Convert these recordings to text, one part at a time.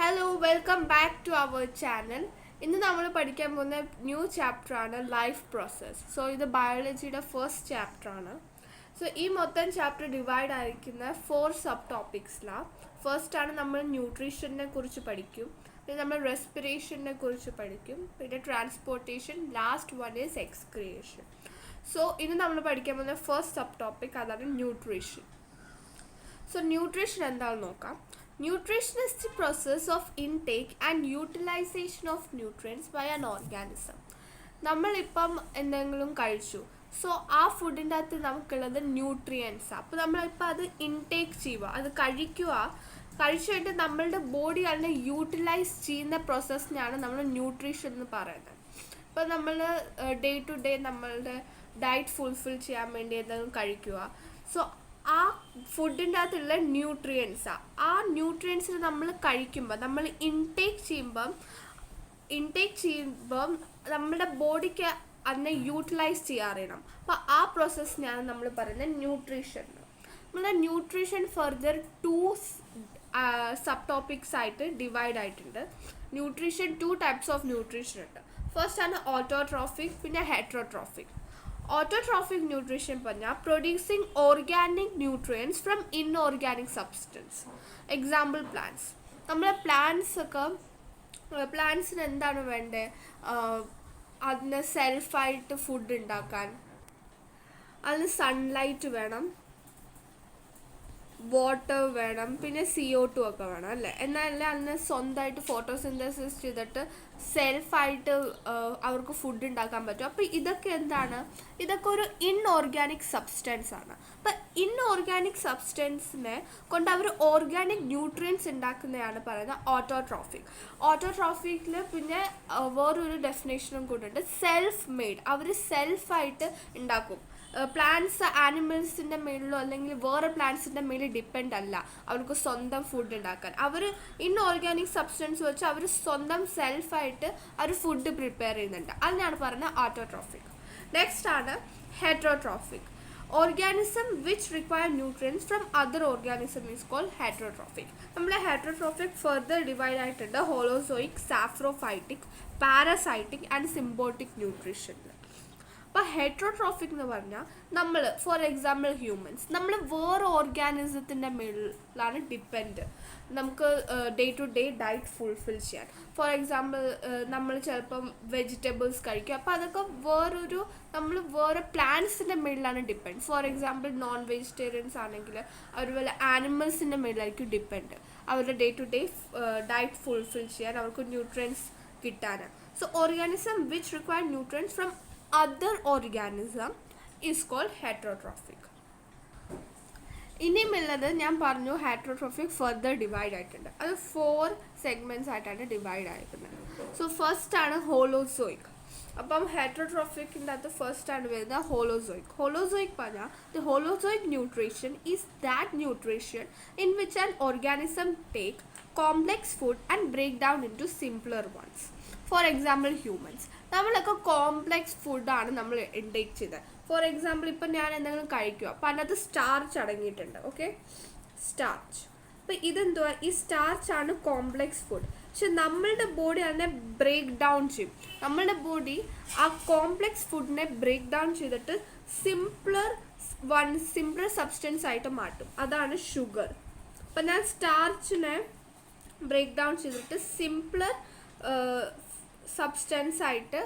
Hello welcome back to our channel. ഇന്ന് നമ്മൾ പഠിക്കാൻ പോകുന്ന ന്യൂ ചാപ്റ്റർ ആണ് ലൈഫ് പ്രോസസ്. സോ ഇത് ബയോളജിയുടെ ഫസ്റ്റ് ചാപ്റ്റർ ആണ്. സോ ഈ മൊത്തം ചാപ്റ്റർ ഡിവൈഡ് ആയിരിക്കുന്ന 4 സബ് ടോപ്പിക്സിലാണ്. ഫസ്റ്റ് ആണ് നമ്മൾ ന്യൂട്രീഷനെ കുറിച്ച് പഠിക്കും, പിന്നെ നമ്മൾ റെസ്പിറേഷനെ കുറിച്ച് പഠിക്കും, പിന്നെ transportation, last one is എക്സ്ക്രിയേഷൻ. So ഇന്ന് നമ്മൾ പഠിക്കാൻ പോകുന്ന ഫസ്റ്റ് സബ് ടോപ്പിക് അതാണ് ന്യൂട്രീഷൻ. സോ ന്യൂട്രീഷൻ എന്താണെന്ന് നോക്കാം. Nutrition is the process of intake and utilization of nutrients by an organism. നമ്മളിപ്പം എന്തെങ്കിലും കഴിച്ചു, സോ ആ ഫുഡിൻ്റെ അകത്ത് നമുക്കുള്ളത് ന്യൂട്രിയൻസാണ്. അപ്പോൾ നമ്മളിപ്പോൾ അത് ഇൻടേക്ക് ചെയ്യുക, അത് കഴിക്കുക. കഴിച്ചിട്ട് നമ്മളുടെ ബോഡി അതിനെ യൂട്ടിലൈസ് ചെയ്യുന്ന പ്രോസസ്സിനാണ് നമ്മൾ ന്യൂട്രീഷൻ എന്ന് പറയുന്നത്. ഇപ്പോൾ നമ്മൾ ഡേ ടു ഡേ നമ്മളുടെ ഡയറ്റ് ഫുൾഫിൽ ചെയ്യാൻ വേണ്ടി എന്തെങ്കിലും കഴിക്കുക. സോ ആ ഫുഡിൻ്റെ അകത്തുള്ള ന്യൂട്രിയൻസാണ്. ആ ന്യൂട്രിയൻസിന് നമ്മൾ കഴിക്കുമ്പോൾ, നമ്മൾ ഇൻടേക്ക് ചെയ്യുമ്പം നമ്മുടെ ബോഡിക്ക് അതിനെ യൂട്ടിലൈസ് ചെയ്യാറിയണം. അപ്പോൾ ആ പ്രോസസ്സിനാണ് നമ്മൾ പറയുന്നത് ന്യൂട്രീഷൻ. നമ്മുടെ ന്യൂട്രീഷൻ ഫർദർ 2 സബ് ടോപ്പിക്സ് ആയിട്ട് ഡിവൈഡ് ആയിട്ടുണ്ട്. ന്യൂട്രീഷൻ 2 ടൈപ്സ് ഓഫ് ന്യൂട്രീഷൻ ഉണ്ട്. ഫസ്റ്റ് ആണ് ഓട്ടോട്രോഫിക്, പിന്നെ ഹെറ്ററോട്രോഫിക്. ഓട്ടോട്രോഫിക് ന്യൂട്രീഷൻ പറഞ്ഞാൽ producing organic nutrients from inorganic substance. Example plants. നമ്മളെ പ്ലാന്റ്സിന് എന്താണ് വേണ്ടത്? അതിന് സെൽഫായിട്ട് ഫുഡ് ഉണ്ടാക്കാൻ അതിന് സൺലൈറ്റ് വേണം, വാട്ടർ വേണം, പിന്നെ CO2 ഒക്കെ വേണം അല്ലേ? എന്നാലല്ലേ അതിന് സ്വന്തമായിട്ട് ഫോട്ടോസിന്തസിസ് ചെയ്തിട്ട് സെൽഫായിട്ട് അവർക്ക് ഫുഡ് ഉണ്ടാക്കാൻ പറ്റും. അപ്പോൾ ഇതൊക്കെ എന്താണ്? ഇതൊക്കെ ഒരു ഇൻഓർഗാനിക് സബ്സ്റ്റൻസ് ആണ്. അപ്പം ഇൻഓർഗാനിക് സബ്സ്റ്റൻസിനെ കൊണ്ട് അവർ ഓർഗാനിക് ന്യൂട്രിയൻസ് ഉണ്ടാക്കുന്നതാണ് പറയുന്നത് ഓട്ടോട്രോഫിക്. ഓട്ടോട്രോഫിക്കിൽ പിന്നെ വേറൊരു ഡെഫിനേഷനും കൂടെ ഉണ്ട്, സെൽഫ് മെയ്ഡ്. അവർ സെൽഫായിട്ട് ഉണ്ടാക്കും. പ്ലാന്റ്സ് ആനിമൽസിൻ്റെ മേലിലോ അല്ലെങ്കിൽ വേറെ പ്ലാന്റ്സിൻ്റെ മേലിൽ ഡിപ്പെൻഡ് അല്ല അവർക്ക് സ്വന്തം ഫുഡ് ഉണ്ടാക്കാൻ. അവർ ഇൻഓർഗാനിക് സബ്സ്റ്റൻസ് വെച്ച് അവർ സ്വന്തം സെൽഫായിട്ട് അവർ ഫുഡ് പ്രിപ്പയർ ചെയ്യുന്നുണ്ട്. അതിനാണ് പറയുന്നത് ഓട്ടോട്രോഫിക്. നെക്സ്റ്റ് ആണ് heterotrophic. Organism which require nutrients from other organism is called heterotrophic. നമ്മളെ ഹെറ്ററോട്രോഫിക് ഫർദർ ഡിവൈഡ് ആയിട്ടുണ്ട് holozoic, saprophytic, parasitic and symbiotic nutrition. അപ്പോൾ ഹെറ്ററോട്രോഫിക് എന്ന് പറഞ്ഞാൽ നമ്മൾ ഫോർ എക്സാമ്പിൾ ഹ്യൂമൻസ്, നമ്മൾ വേറെ ഓർഗാനിസത്തിൻ്റെ മേളിലാണ് ഡിപ്പെൻഡ് നമുക്ക് day to day diet fulfil ചെയ്യാൻ. ഫോർ എക്സാമ്പിൾ നമ്മൾ ചിലപ്പം വെജിറ്റബിൾസ് കഴിക്കും, അപ്പോൾ അതൊക്കെ നമ്മൾ വേറെ പ്ലാന്റ്സിൻ്റെ മേളിലാണ് depend. For example non vegetarians ആണെങ്കിൽ അവർ വല്ല ആനിമൽസിൻ്റെ മേളിലായിരിക്കും ഡിപ്പെൻഡ് അവരുടെ day to day diet fulfil ചെയ്യാൻ, അവർക്ക് ന്യൂട്രിയൻസ് കിട്ടാനാണ്. So organism which require nutrients from other organism is called heterotrophic. ഇനിയുമുള്ളത് ഞാൻ പറഞ്ഞു ഹെറ്ററോട്രോഫിക് ഫർദർ ഡിവൈഡ് ആയിട്ടുണ്ട്. അത് 4 സെഗ്മെൻറ്റ്സ് ആയിട്ടാണ് ഡിവൈഡ് ആയിരിക്കുന്നത്. സോ ഫസ്റ്റ് ആണ് ഹോളോസോയിക്. അപ്പം ഹെറ്ററോട്രോഫിക്കിൻ്റെ അകത്ത് ഫസ്റ്റ് ആണ് വരുന്നത് ഹോളോസോയിക്. ഹോളോസോയിക് പറഞ്ഞാൽ the holozoic nutrition is that nutrition in which an organism take complex food and break down into simpler ones. For example humans, നമ്മളൊക്കെ കോംപ്ലെക്സ് ഫുഡാണ് നമ്മൾ ഇൻടേക്ക് ചെയ്തത്. ഫോർ എക്സാമ്പിൾ ഇപ്പം ഞാൻ എന്തെങ്കിലും കഴിക്കുക, അപ്പം അതിനകത്ത് സ്റ്റാർച്ച് അടങ്ങിയിട്ടുണ്ട്. Okay, starch. അപ്പം ഇതെന്തുവാ? ഈ സ്റ്റാർച്ചാണ് കോംപ്ലെക്സ് ഫുഡ്. പക്ഷെ നമ്മളുടെ ബോഡി അതിനെ ബ്രേക്ക് ഡൗൺ ചെയ്യും. നമ്മളുടെ ബോഡി ആ കോംപ്ലെക്സ് ഫുഡിനെ ബ്രേക്ക് ഡൗൺ ചെയ്തിട്ട് സിംപ്ലർ സബ്സ്റ്റൻസ് ആയിട്ട് മാറ്റും. അതാണ് ഷുഗർ. അപ്പം ഞാൻ സ്റ്റാർച്ചിനെ ബ്രേക്ക് ഡൗൺ ചെയ്തിട്ട് സിംപ്ലർ സബ്സ്റ്റൻസ് ആയിട്ട്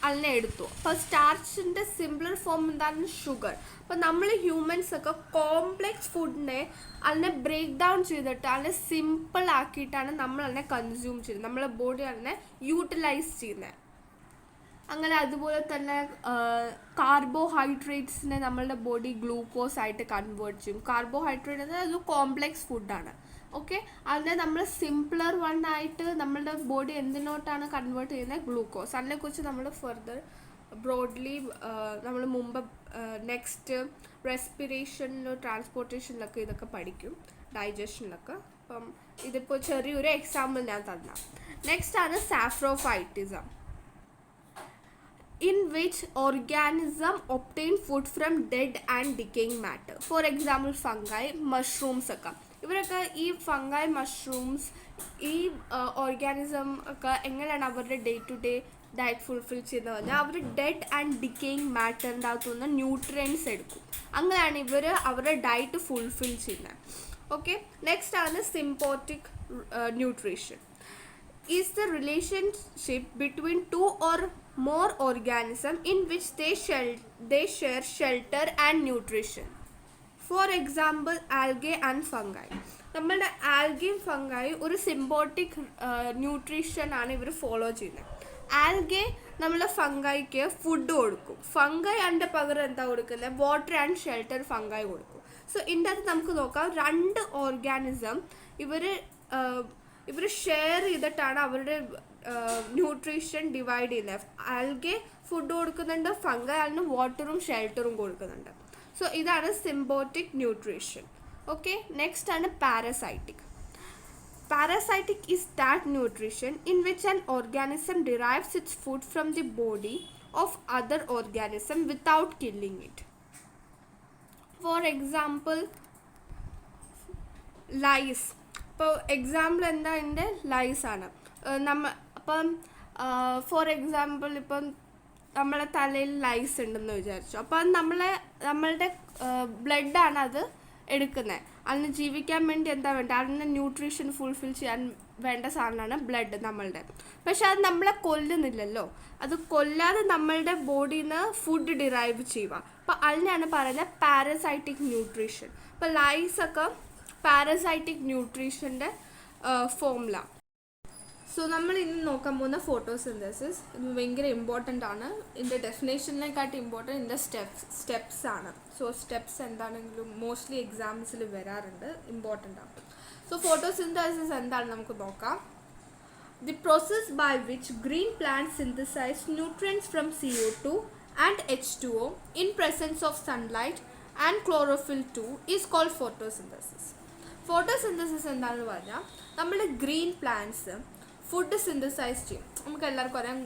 അതിനെ എടുത്തു. അപ്പോൾ സ്റ്റാർച്ചിൻ്റെ സിംപ്ലർ ഫോം എന്താണ്? ഷുഗർ. അപ്പോൾ നമ്മൾ ഹ്യൂമൻസ് ഒക്കെ കോംപ്ലെക്സ് ഫുഡിനെ അതിനെ ബ്രേക്ക് ഡൗൺ ചെയ്തിട്ട് അതിനെ സിമ്പിൾ ആക്കിയിട്ടാണ് നമ്മൾ അതിനെ കൺസ്യൂം ചെയ്യുന്നത്, നമ്മളെ ബോഡി അതിനെ യൂട്ടിലൈസ് ചെയ്യുന്നത്. അങ്ങനെ അതുപോലെ തന്നെ കാർബോഹൈഡ്രേറ്റ്സിനെ നമ്മളുടെ ബോഡി ഗ്ലൂക്കോസ് ആയിട്ട് കൺവേർട്ട് ചെയ്യും. കാർബോഹൈഡ്രേറ്റ് എന്നത് ഒരു കോംപ്ലെക്സ് ഫുഡാണ്. ഓക്കെ, അതിനെ നമ്മൾ സിംപ്ലർ വൺ ആയിട്ട് നമ്മളുടെ ബോഡി എന്തിനോട്ടാണ് കൺവേർട്ട് ചെയ്യുന്നത്? ഗ്ലൂക്കോസ്. അതിനെക്കുറിച്ച് നമ്മൾ ഫർദർ ബ്രോഡ്ലി നമ്മൾ മുമ്പ് നെക്സ്റ്റ് റെസ്പിറേഷനിലും ട്രാൻസ്പോർട്ടേഷനിലൊക്കെ ഇതൊക്കെ പഠിക്കും, ഡൈജഷനിലൊക്കെ. അപ്പം ഇതിപ്പോൾ ചെറിയൊരു എക്സാമ്പിൾ ഞാൻ തന്ന. നെക്സ്റ്റ് ആണ് സാഫ്രോഫൈറ്റിസം. in which organism obtain food from dead and decaying matter. For example, fungi, mushrooms ഒക്കെ ഇവരൊക്കെ ഈ ഫംഗൈ മഷ്റൂംസ് ഈ ഓർഗാനിസം ഒക്കെ എങ്ങനെയാണ് അവരുടെ day to day diet fulfil ചെയ്യുന്നത് പറഞ്ഞാൽ അവർ ഡെഡ് ആൻഡ് ഡിക്കേയിങ് മാറ്ററിൻ്റെ അകത്തുനിന്ന് ന്യൂട്രിയൻസ് എടുക്കും. അങ്ങനെയാണ് ഇവർ അവരുടെ ഡയറ്റ് ഫുൾഫിൽ ചെയ്യുന്നത്. ഓക്കെ, നെക്സ്റ്റ് ആണ് symbiotic nutrition. Is the relationship between two or more organisms in which they share shelter and nutrition. For example, algae and fungi. നമ്മളുടെ ആൽഗയും ഫംഗായി ഒരു സിംബോട്ടിക് ന്യൂട്രീഷൻ ആണ് ഇവർ ഫോളോ ചെയ്യുന്നത്. ആൽഗെ നമ്മളെ ഫംഗൈക്ക് ഫുഡ് കൊടുക്കും. ഫംഗൈ അതിൻ്റെ പകരം എന്താ കൊടുക്കുന്നത്? വാട്ടർ ആൻഡ് ഷെൽട്ടർ ഫംഗൈ കൊടുക്കും. സോ ഇതിൻ്റെ അകത്ത് നമുക്ക് നോക്കാം, 2 ഓർഗാനിസം ഇവർ ഷെയർ ചെയ്തിട്ടാണ് അവരുടെ ന്യൂട്രീഷൻ ഡിവൈഡ് ചെയ്യുന്നത്. ആൽഗെ ഫുഡ് കൊടുക്കുന്നുണ്ട്, ഫംഗൈ അതിന് വാട്ടറും ഷെൽട്ടറും കൊടുക്കുന്നുണ്ട്. സോ ഇതാണ് സിംബോട്ടിക് ന്യൂട്രീഷൻ. ഓക്കെ, നെക്സ്റ്റ് ആണ് parasitic. Parasitic is that nutrition in which an organism derives its food from the body of other organism without killing it. For example, lice. ഇപ്പോൾ example എന്താ, എൻ്റെ lies ആണ്. അപ്പം ഫോർ എക്സാമ്പിൾ ഇപ്പം നമ്മളെ തലയിൽ lies ഉണ്ടെന്ന് വിചാരിച്ചു. അപ്പം അത് നമ്മളുടെ ബ്ലഡാണ് അത് എടുക്കുന്നത്. അതിന് ജീവിക്കാൻ വേണ്ടി എന്താ വേണ്ട, അതിന് ന്യൂട്രീഷൻ ഫുൾഫിൽ ചെയ്യാൻ വേണ്ട സാധനമാണ് ബ്ലഡ് നമ്മളുടെ. പക്ഷെ അത് നമ്മളെ കൊല്ലുന്നില്ലല്ലോ, അത് കൊല്ലാതെ നമ്മളുടെ ബോഡിയിൽ നിന്ന് ഫുഡ് ഡിറൈവ് ചെയ്യുക. അപ്പം അതിനാണ് പറയുന്നത് പാരസൈറ്റിക് ന്യൂട്രീഷൻ. അപ്പം ലൈസൊക്കെ പാരസൈറ്റിക് ന്യൂട്രീഷൻ്റെ ഫോമുല. സോ നമ്മൾ ഇന്ന് നോക്കാൻ പോകുന്ന ഫോട്ടോസിന്തസിസ് ഇത് ഭയങ്കര ഇമ്പോർട്ടൻ്റ് ആണ്. ഇതിൻ്റെ ഡെഫിനേഷനിലേക്കായിട്ട് ഇമ്പോർട്ടൻ്റ് ഇതിൻ്റെ സ്റ്റെപ്സ് ആണ്. സോ സ്റ്റെപ്സ് എന്താണെങ്കിലും മോസ്റ്റ്ലി എക്സാംസിൽ വരാറുണ്ട്, ഇമ്പോർട്ടൻ്റ് ആണ്. സോ ഫോട്ടോസിന്തസിസ് എന്താണ് നമുക്ക് നോക്കാം. The process by which green plant synthesize nutrients from CO2 and H2O in presence of sunlight and chlorophyll 2 is called photosynthesis. Photosynthesis എന്താണെന്ന് പറഞ്ഞാൽ നമ്മുടെ ഗ്രീൻ പ്ലാന്റ്സ് ഫുഡ് സിന്തസൈസ് ചെയ്യും. നമുക്ക് എല്ലാവർക്കും അറിയാം,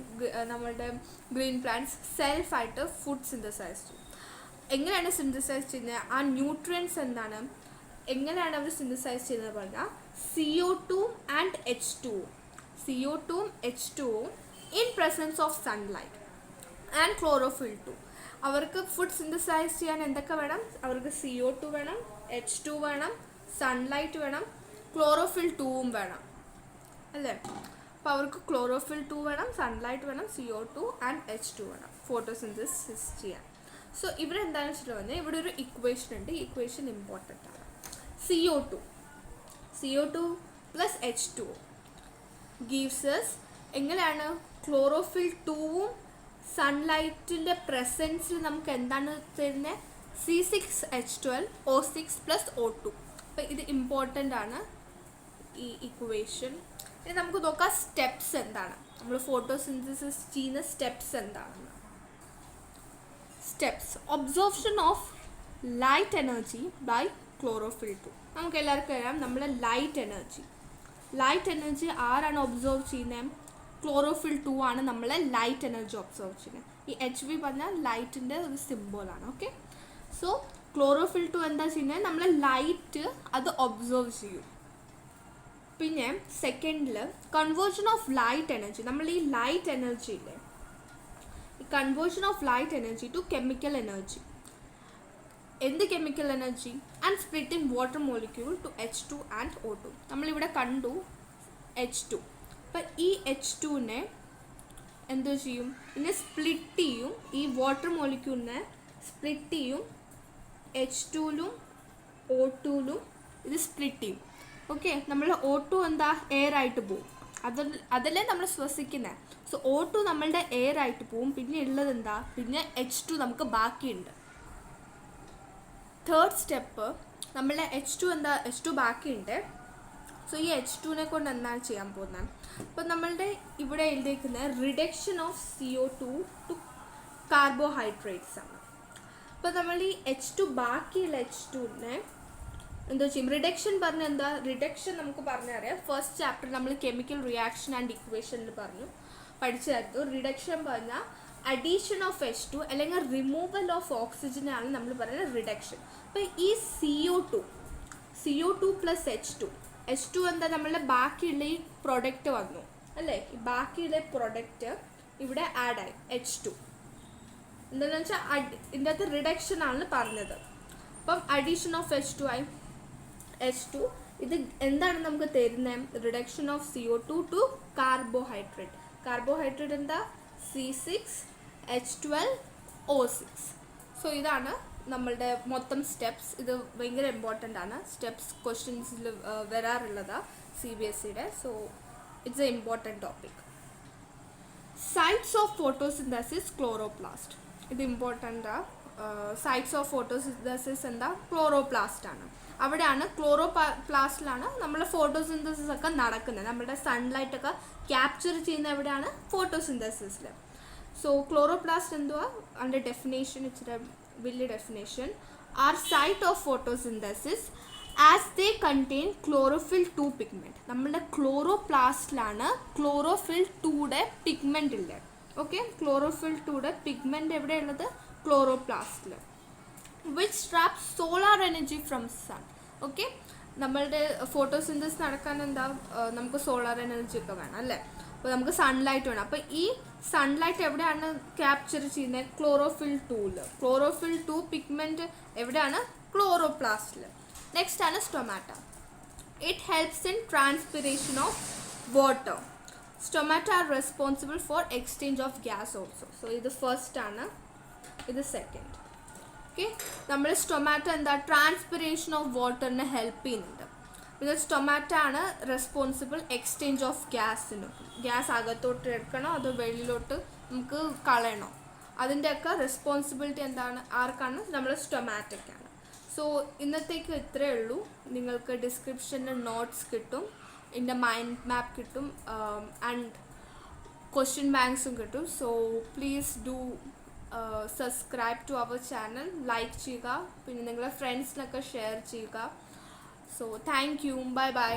നമ്മളുടെ ഗ്രീൻ പ്ലാന്റ്സ് സെൽഫായിട്ട് ഫുഡ് സിന്തസൈസ് ചെയ്യും. എങ്ങനെയാണ് സിന്തസൈസ് ചെയ്യുന്നത്? ആ ന്യൂട്രിയൻസ് എന്താണ്, എങ്ങനെയാണ് അവർ സിന്തസൈസ് ചെയ്യുന്നത് പറഞ്ഞാൽ CO2 and H2O. CO2 H2O in presence of sunlight and chlorophyll 2. അവർക്ക് ഫുഡ് സിന്തസൈസ് ചെയ്യാൻ എന്തൊക്കെ വേണം? അവർക്ക് CO2 വേണം, H2 വേണം, സൺലൈറ്റ് വേണം, ക്ലോറോഫിൽ 2ഉം വേണം അല്ലേ? അപ്പോൾ അവർക്ക് ക്ലോറോഫിൽ 2 വേണം, സൺലൈറ്റ് വേണം, CO2 ആൻഡ് H2 വേണം ഫോട്ടോസിന്തസിസ് ചെയ്യാൻ. സോ ഇവിടെ എന്താണെന്ന് വെച്ചിട്ടുണ്ടെങ്കിൽ ഇവിടെ ഒരു ഇക്വേഷൻ ഉണ്ട്. ഈ ഇക്വേഷൻ ഇമ്പോർട്ടൻ്റ് ആണ്. CO2 plus H2O gives us എങ്ങനെയാണ് ക്ലോറോഫിൽ 2ഉം സൺലൈറ്റിൻ്റെ പ്രസൻസിൽ നമുക്ക് എന്താണ് തരുന്നത്? C6H12O6 plus O2. അപ്പോൾ ഇത് ഇമ്പോർട്ടൻ്റ് ആണ് ഈ ഇക്വേഷൻ. ഇനി നമുക്ക് നോക്കാം സ്റ്റെപ്സ് എന്താണ്, നമ്മൾ ഫോട്ടോസിന്തസിസ് ചെയ്യുന്ന സ്റ്റെപ്സ് എന്താണെന്ന്. Steps: absorption of light energy by chlorophyll 2. നമുക്ക് എല്ലാവർക്കും അറിയാം, നമ്മൾ ലൈറ്റ് എനർജി ആരാണ് ഒബ്സർവ് ചെയ്യുന്നത്? ക്ലോറോഫിൽ 2 ആണ് നമ്മൾ ലൈറ്റ് എനർജി ഒബ്സർവ് ചെയ്യുന്നത്. ഈ HV പറഞ്ഞാൽ ലൈറ്റിൻ്റെ ഒരു സിംബോളാണ്. ഓക്കെ, സോ ക്ലോറോഫിൽ 2 എന്താ ചെയ്യുന്നത്? നമ്മൾ ലൈറ്റ് അത് ഒബ്സർവ് ചെയ്യും. പിന്നെ സെക്കൻഡിൽ കൺവേർഷൻ ഓഫ് ലൈറ്റ് എനർജി. നമ്മൾ ഈ ലൈറ്റ് എനർജി ഇല്ലേ, ഈ conversion of light energy to chemical energy. എന്ത് chemical energy? And splitting water molecule to H2 and O2. നമ്മളിവിടെ കണ്ടു H2. അപ്പം ഈ H2നെ എന്തോ ചെയ്യും? ഇതിനെ സ്പ്ലിറ്റ് ചെയ്യും, ഈ വാട്ടർ മോളിക്യൂളിനെ സ്പ്ലിറ്റ് ചെയ്യും. H2ലും O2ലും ഇത് സ്പ്ലിറ്റ് ചെയ്യും. ഓക്കെ, നമ്മൾ O2 എന്താ എയർ ആയിട്ട് പോവും, അതല്ലേ നമ്മൾ ശ്വസിക്കുന്നത്. സോ O2 നമ്മളുടെ എയർ ആയിട്ട് പോവും. പിന്നെ ഉള്ളത് എന്താ? പിന്നെ H2 നമുക്ക് ബാക്കിയുണ്ട്. തേർഡ് സ്റ്റെപ്പ്, നമ്മളുടെ H2 ബാക്കിയുണ്ട്. സോ ഈ H2നെ കൊണ്ട് എന്താണ് ചെയ്യാൻ പോകുന്നത്? അപ്പോൾ നമ്മളുടെ ഇവിടെ എഴുതിയിരിക്കുന്നത് reduction of CO2 to carbohydrates ആണ്. അപ്പോൾ നമ്മൾ ഈ H2 ബാക്കിയുള്ള H2നെ എന്തോ ചെയ്യും? റിഡക്ഷൻ പറഞ്ഞാൽ എന്താ? റിഡക്ഷൻ നമുക്ക് പറഞ്ഞറിയാം, ഫസ്റ്റ് ചാപ്റ്റർ നമ്മൾ കെമിക്കൽ റിയാക്ഷൻ ആൻഡ് ഇക്വേഷനിൽ പഠിച്ചായിരുന്നു. റിഡക്ഷൻ പറഞ്ഞാൽ അഡീഷൻ ഓഫ് H2 അല്ലെങ്കിൽ റിമൂവൽ ഓഫ് ഓക്സിജനാണ് നമ്മൾ പറയുന്നത് റിഡക്ഷൻ. അപ്പോൾ ഈ CO2 പ്ലസ് H2 എന്താ നമ്മളുടെ ബാക്കിയുള്ള ഈ പ്രൊഡക്റ്റ് വന്നു അല്ലേ, ഈ ബാക്കിയുള്ള പ്രൊഡക്റ്റ് ഇവിടെ ആഡായി H2. എന്താണെന്ന് വെച്ചാൽ ഇതിൻ്റെ അകത്ത് റിഡക്ഷൻ ആണ് പറഞ്ഞത്. അപ്പം അഡീഷൻ ഓഫ് H2 ഇത് എന്താണ് നമുക്ക് തരുന്നത്? Reduction of CO2 to carbohydrate എന്താ C6H12O6. സോ ഇതാണ് നമ്മളുടെ മൊത്തം സ്റ്റെപ്സ്. ഇത് ഭയങ്കര ഇമ്പോർട്ടൻ്റ് ആണ്. സ്റ്റെപ്സ് ക്വസ്റ്റ്യൻസിൽ വരാറുള്ളതാണ് CBSEയുടെ. So it's a important topic. Sites of photosynthesis chloroplast. ഇത് ഇമ്പോർട്ടൻ്റാണ്. സൈറ്റ്സ് ഓഫ് ഫോട്ടോസിന്തസിസ് എന്താ? ക്ലോറോപ്ലാസ്റ്റ് ആണ്. അവിടെയാണ് ക്ലോറോപ്ലാസ്റ്റിലാണ് നമ്മുടെ ഫോട്ടോസിന്തസിസ് ഒക്കെ നടക്കുന്നത്. നമ്മുടെ സൺലൈറ്റ് ഒക്കെ ക്യാപ്ചർ ചെയ്യുന്ന എവിടെയാണ്? ഫോട്ടോസിന്തസിസിൽ. സോ ക്ലോറോപ്ലാസ്റ്റ് എന്തുവാ? അതിൻ്റെ ഡെഫിനേഷൻ ഇച്ചിരി വലിയ definition. Are site of photosynthesis as they contain chlorophyll 2 pigment. നമ്മളുടെ ക്ലോറോപ്ലാസ്റ്റിലാണ് ക്ലോറോഫിൽ 2യുടെ പിഗ്മെൻ്റ് ഉള്ളത്. ഓക്കെ, ക്ലോറോഫിൽ 2യുടെ പിഗ്മെൻ്റ് എവിടെയുള്ളത്? ക്ലോറോപ്ലാസ്റ്റിൽ. Which trap solar energy from sun. Okay, നമ്മളുടെ ഫോട്ടോസിന്തസിസ് നടക്കാൻ എന്താ? നമുക്ക് സോളാർ എനർജി ഒക്കെ വേണം അല്ലേ. അപ്പോൾ നമുക്ക് സൺലൈറ്റ് വേണം. അപ്പോൾ ഈ സൺലൈറ്റ് എവിടെയാണ് ക്യാപ്ചർ ചെയ്യുന്നത്? ക്ലോറോഫിൽ 2ൽ. ക്ലോറോഫിൽ 2 പിഗ്മെൻറ്റ് എവിടെയാണ്? ക്ലോറോപ്ലാസ്റ്റിൽ. നെക്സ്റ്റ് ആണ് stomata. It helps in transpiration of water. Stomata are responsible for exchange of gas also. So ഇത് ഫസ്റ്റ് ആണ്, ഇത് സെക്കൻഡ്. ഓക്കെ, നമ്മൾ സ്റ്റൊമാറ്റ എന്താ? ട്രാൻസ്പിറേഷൻ ഓഫ് വാട്ടറിനെ ഹെൽപ്പ് ചെയ്യുന്നുണ്ട്. ബിക്കോസ് സ്റ്റൊമാറ്റ ആണ് റെസ്പോൺസിബിൾ എക്സ്ചേഞ്ച് ഓഫ് ഗ്യാസിന്. ഗ്യാസ് അകത്തോട്ട് എടുക്കണോ അതോ വെളിയിലോട്ട് നമുക്ക് കളയണോ, അതിൻ്റെയൊക്കെ റെസ്പോൺസിബിലിറ്റി എന്താണ്? ആർക്കാണ്? നമ്മൾ സ്റ്റൊമാറ്റയ്ക്കാണ്. സോ ഇന്നത്തേക്ക് ഇത്രയേ ഉള്ളൂ. നിങ്ങൾക്ക് ഡിസ്ക്രിപ്ഷനിൽ നോട്ട്സ് കിട്ടും, ഇതിൻ്റെ മൈൻഡ് മാപ്പ് കിട്ടും, ആൻഡ് ക്വസ്റ്റ്യൻ ബാങ്ക്സും കിട്ടും. So please do subscribe to our channel, like ചെയ്യുക, പിന്നെ നിങ്ങളുടെ ഫ്രണ്ട്സിനൊക്കെ ഷെയർ ചെയ്യുക. So thank you, bye by.